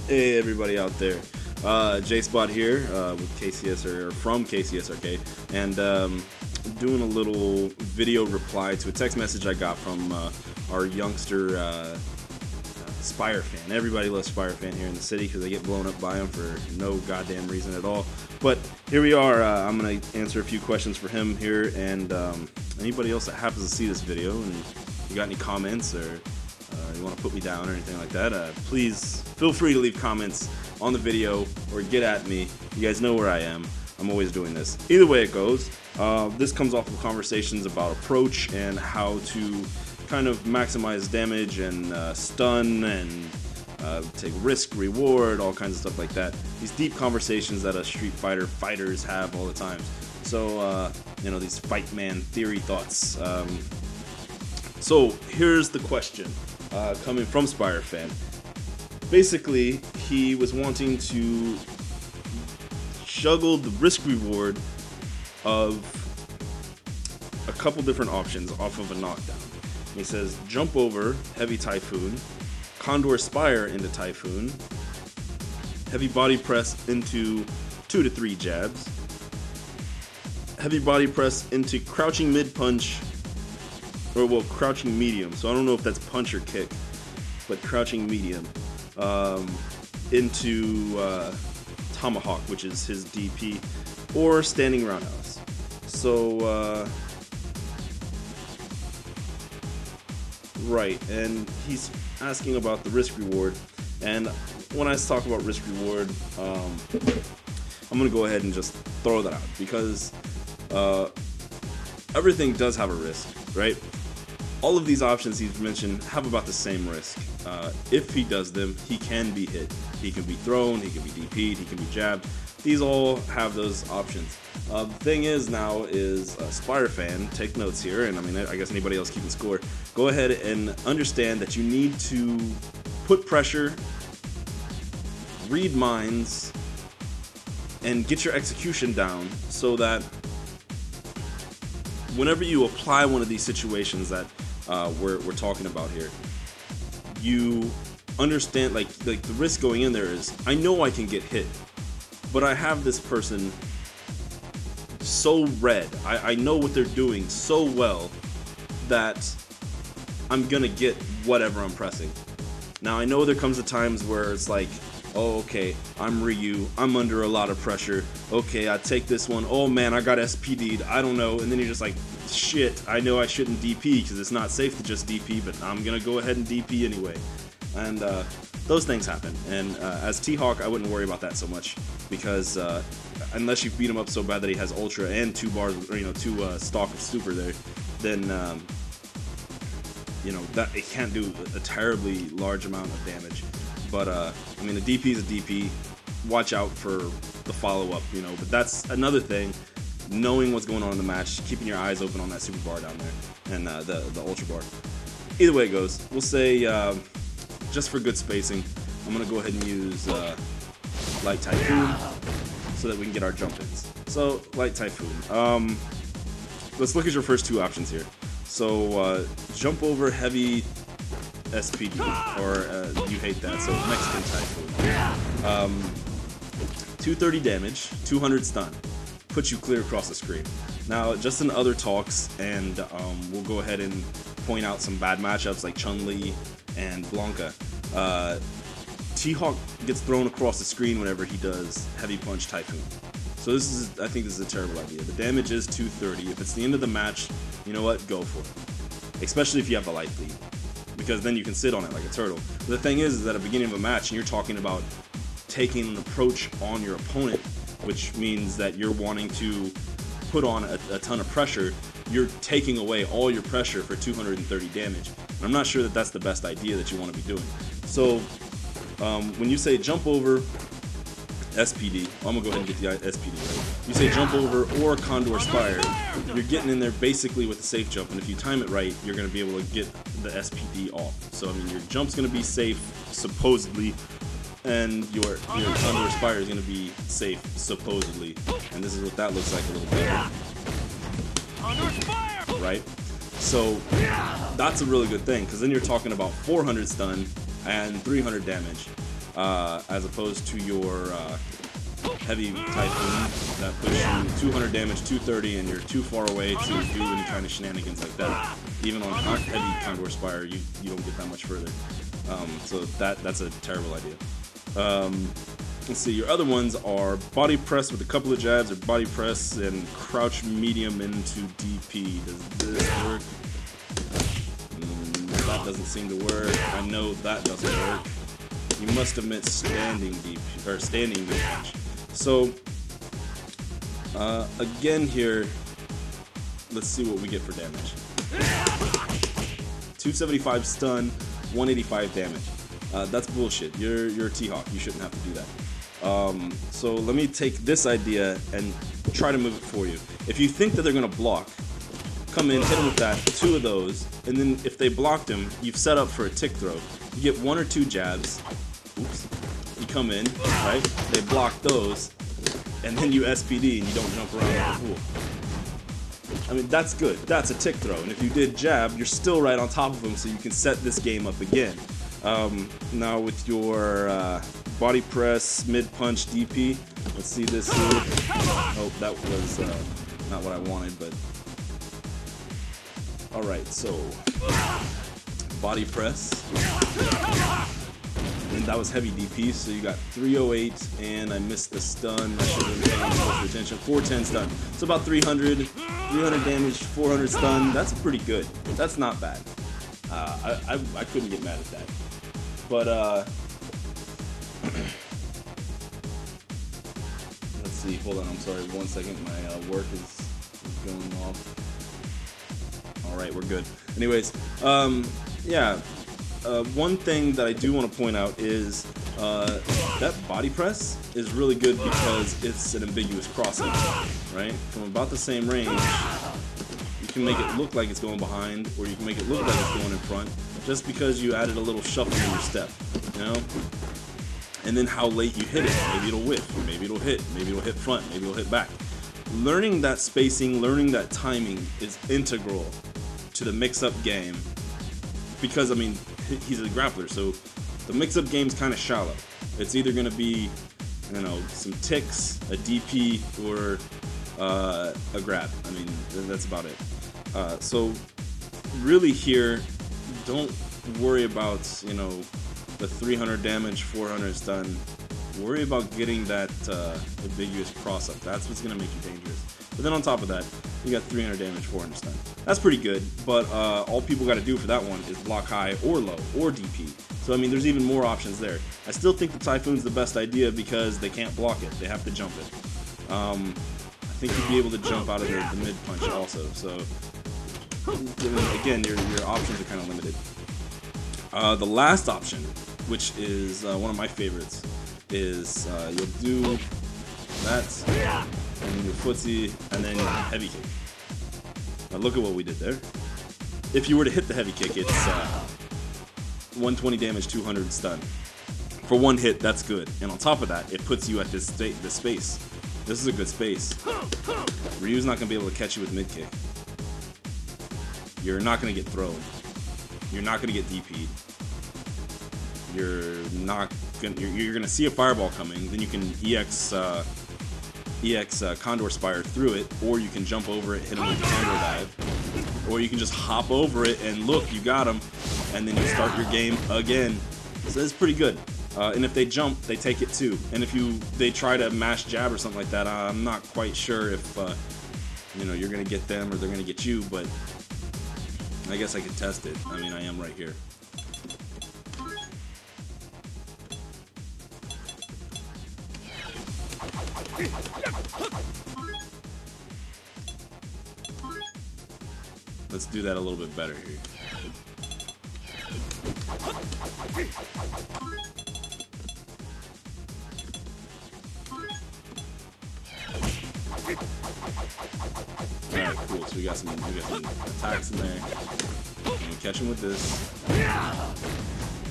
Hey everybody out there, JSPOT here with KCS or from KCS Arcade, and doing a little video reply to a text message I got from our youngster SpireFan. Everybody loves SpireFan here in the city because they get blown up by him for no goddamn reason at all. But here we are. I'm gonna answer a few questions for him here, and anybody else that happens to see this video and you got any comments or you want to put me down or anything like that, please feel free to leave comments on the video or get at me. You guys know where I am. I'm always doing this. Either way it goes, this comes off of conversations about approach and how to kind of maximize damage and stun and take risk, reward, all kinds of stuff like that. These deep conversations that Street Fighter fighters have all the time. So, you know, these fight man theory thoughts. So here's the question. Coming from SpireFan. Basically, he was wanting to juggle the risk reward of a couple different options off of a knockdown. He says jump over, heavy typhoon, condor spire into typhoon, heavy body press into 2 to 3 jabs, heavy body press into crouching mid punch, or well, crouching medium, so I don't know if that's punch or kick, but crouching medium, into tomahawk, which is his DP, or standing roundhouse. So, right, and he's asking about the risk reward, and when I talk about risk reward, I'm gonna go ahead and just throw that out, because everything does have a risk, right? All of these options he's mentioned have about the same risk. If he does them, he can be hit. He can be thrown, he can be DP'd, he can be jabbed. These all have those options. The thing is now is SpireFan, take notes here, and I mean, I guess anybody else keeping score, go ahead and understand that you need to put pressure, read minds, and get your execution down so that whenever you apply one of these situations that we're talking about here, you understand like the risk going in there is, I know I can get hit, but I have this person so read, I know what they're doing so well that I'm gonna get whatever I'm pressing. Now I know there comes a times where it's like, oh okay, I'm Ryu, I'm under a lot of pressure, okay, I take this one, oh man, I got SPD'd, I don't know, and then you're just like, shit, I know I shouldn't DP because it's not safe to just DP, but I'm gonna go ahead and DP anyway. And those things happen, and as T-Hawk, I wouldn't worry about that so much, because unless you beat him up so bad that he has Ultra and 2 bars, or you know, 2 stock of Super there, then you know, that it can't do a terribly large amount of damage. But I mean, a DP is a DP. Watch out for the follow-up, you know. But that's another thing. Knowing what's going on in the match, keeping your eyes open on that super bar down there, and the ultra bar. Either way it goes, we'll say just for good spacing, I'm gonna go ahead and use light typhoon so that we can get our jump ins. So light typhoon. Let's look at your first 2 options here. So jump over heavy SPD, or you hate that, so Mexican typhoon. 230 damage, 200 stun, puts you clear across the screen. Now, just in other talks, and we'll go ahead and point out some bad matchups like Chun-Li and Blanca. T-Hawk gets thrown across the screen whenever he does heavy punch typhoon. So I think this is a terrible idea. The damage is 230. If it's the end of the match, you know what? Go for it. Especially if you have the life lead, because then you can sit on it like a turtle. But the thing is at the beginning of a match, and you're talking about taking an approach on your opponent, which means that you're wanting to put on a ton of pressure, you're taking away all your pressure for 230 damage. And I'm not sure that that's the best idea that you want to be doing. So when you say jump over SPD, I'm gonna go ahead and get the SPD right. You say jump over or condor spire, you're getting in there basically with a safe jump, and if you time it right, you're gonna be able to get the SPD off. So I mean, your jump's gonna be safe supposedly, and your condor spire is gonna be safe supposedly, and this is what that looks like a little bit, right? So that's a really good thing, because then you're talking about 400 stun and 300 damage. as opposed to your heavy Typhoon that puts you 200 damage, 230, and you're too far away to do any kind of shenanigans like that. Even on heavy Condor Spire, you don't get that much further. So that's a terrible idea. Let's see, your other ones are body press with a couple of jabs, or body press and crouch medium into DP. Does this work? That doesn't seem to work. I know that doesn't work. You must have meant standing DP, or standing mid punch. So, again here, let's see what we get for damage. 275 stun, 185 damage. That's bullshit. You're a T-Hawk. You shouldn't have to do that. So let me take this idea and try to move it for you. If you think that they're gonna block, come in, hit them with that, 2 of those, and then if they blocked him, you've set up for a tick throw. You get 1 or 2 jabs. Oops. You come in, right? They block those, and then you SPD and you don't jump around like a fool. I mean, that's good. That's a tick throw. And if you did jab, you're still right on top of them, so you can set this game up again. Now with your body press, mid punch, DP, let's see this here. Oh, that was not what I wanted, but alright, so body press. And that was heavy DP, so you got 308, and I missed the stun. I should have been paying closer attention. 410 stun. So about 300 damage, 400 stun. That's pretty good. That's not bad. I couldn't get mad at that. But let's see. Hold on. I'm sorry. 1 second. My work is going off. All right, we're good. Anyways, yeah. One thing that I do want to point out is that body press is really good because it's an ambiguous crossing, right? From about the same range, you can make it look like it's going behind, or you can make it look like it's going in front, just because you added a little shuffle in your step, you know? And then how late you hit it. Maybe it'll whiff, maybe it'll hit, maybe it'll hit front, maybe it'll hit back. Learning that spacing, learning that timing is integral to the mix-up game, because, I mean, he's a grappler, so the mix-up game's kind of shallow. It's either going to be, you know, some ticks, a DP, or a grab. I mean, that's about it. So really here, don't worry about, you know, the 300 damage, 400 stun. Worry about getting that ambiguous cross-up. That's what's going to make you dangerous. But then on top of that, you got 300 damage, 400 stun. That's pretty good, but all people got to do for that one is block high or low or DP. So I mean, there's even more options there. I still think the Typhoon's the best idea because they can't block it. They have to jump it. I think you'd be able to jump out of the mid punch also. So again, your options are kind of limited. The last option, which is one of my favorites, is you'll do that, and your footsie, and then heavy kick. Now look at what we did there. If you were to hit the heavy kick, it's 120 damage, 200 stun. For one hit, that's good. And on top of that, it puts you at this space. This is a good space. Ryu's not going to be able to catch you with mid kick. You're not going to get thrown. You're not going to get DP'd. You're going to see a fireball coming, then you can EX Condor Spire through it, or you can jump over it, hit him with the Condor Dive, or you can just hop over it and look, you got him, and then you start your game again. So it's pretty good. And if they jump, they take it too. And if they try to mash jab or something like that, I'm not quite sure if you know, you're gonna get them or they're gonna get you, but I guess I could test it. I mean, I am right here. Let's do that a little bit better here. Alright, cool. So we got some attacks in there. And we catch them with this.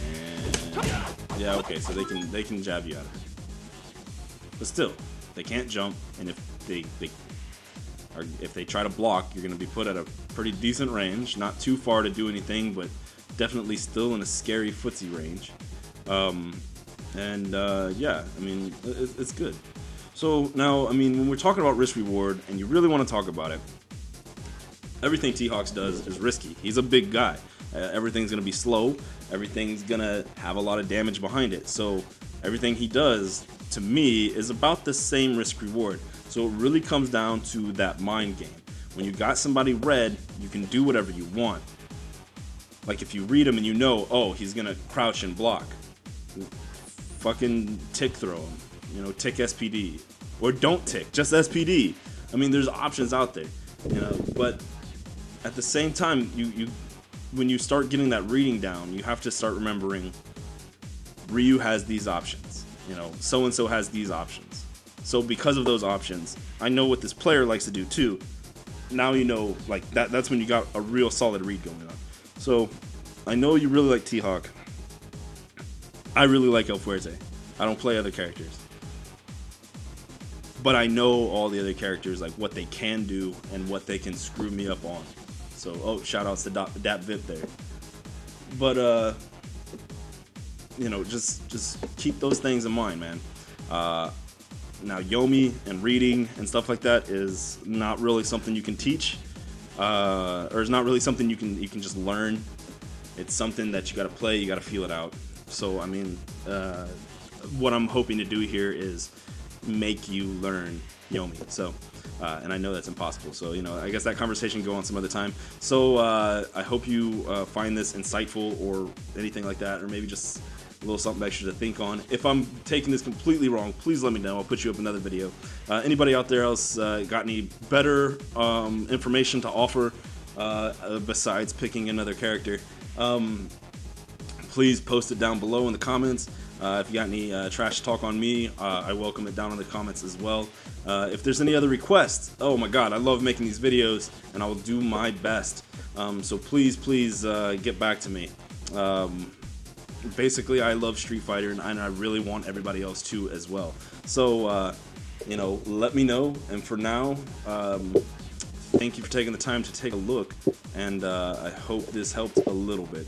And yeah, okay, so they can jab you out of it. But still, they can't jump, and if they try to block, you're going to be put at a pretty decent range, not too far to do anything, but definitely still in a scary footsie range. And yeah, I mean, it's good. So now, I mean, when we're talking about risk reward, and you really want to talk about it, everything T-Hawks does is risky. He's a big guy. Everything's gonna be slow. Everything's gonna have a lot of damage behind it. So everything he does, to me, is about the same risk reward. So it really comes down to that mind game. When you got somebody red, you can do whatever you want. Like if you read him and you know, oh, he's gonna crouch and block, fucking tick throw him, you know, tick SPD, or don't tick, just SPD. I mean, there's options out there, you know. But at the same time, when you start getting that reading down, you have to start remembering Ryu has these options, you know, so and so has these options. So because of those options, I know what this player likes to do too. Now you know, like that's when you got a real solid read going on. So I know you really like T-Hawk. I really like El Fuerte. I don't play other characters, but I know all the other characters, like what they can do and what they can screw me up on. So, oh, shout outs to Dat Vip there. But you know, just keep those things in mind, man. Now, Yomi and reading and stuff like that is not really something you can teach, or is not really something you can just learn. It's something that you got to play, you got to feel it out. So, I mean, what I'm hoping to do here is make you learn Yomi. So, and I know that's impossible. So, you know, I guess that conversation can go on some other time. So, I hope you find this insightful or anything like that, or maybe just a little something extra to think on. If I'm taking this completely wrong, please let me know. I'll put you up another video. Anybody out there else got any better information to offer besides picking another character? Please post it down below in the comments. If you got any trash talk on me, I welcome it down in the comments as well. If there's any other requests, oh my god, I love making these videos and I will do my best. So please get back to me. Basically, I love Street Fighter and I really want everybody else to as well. So, you know, let me know. And for now, thank you for taking the time to take a look. And I hope this helped a little bit.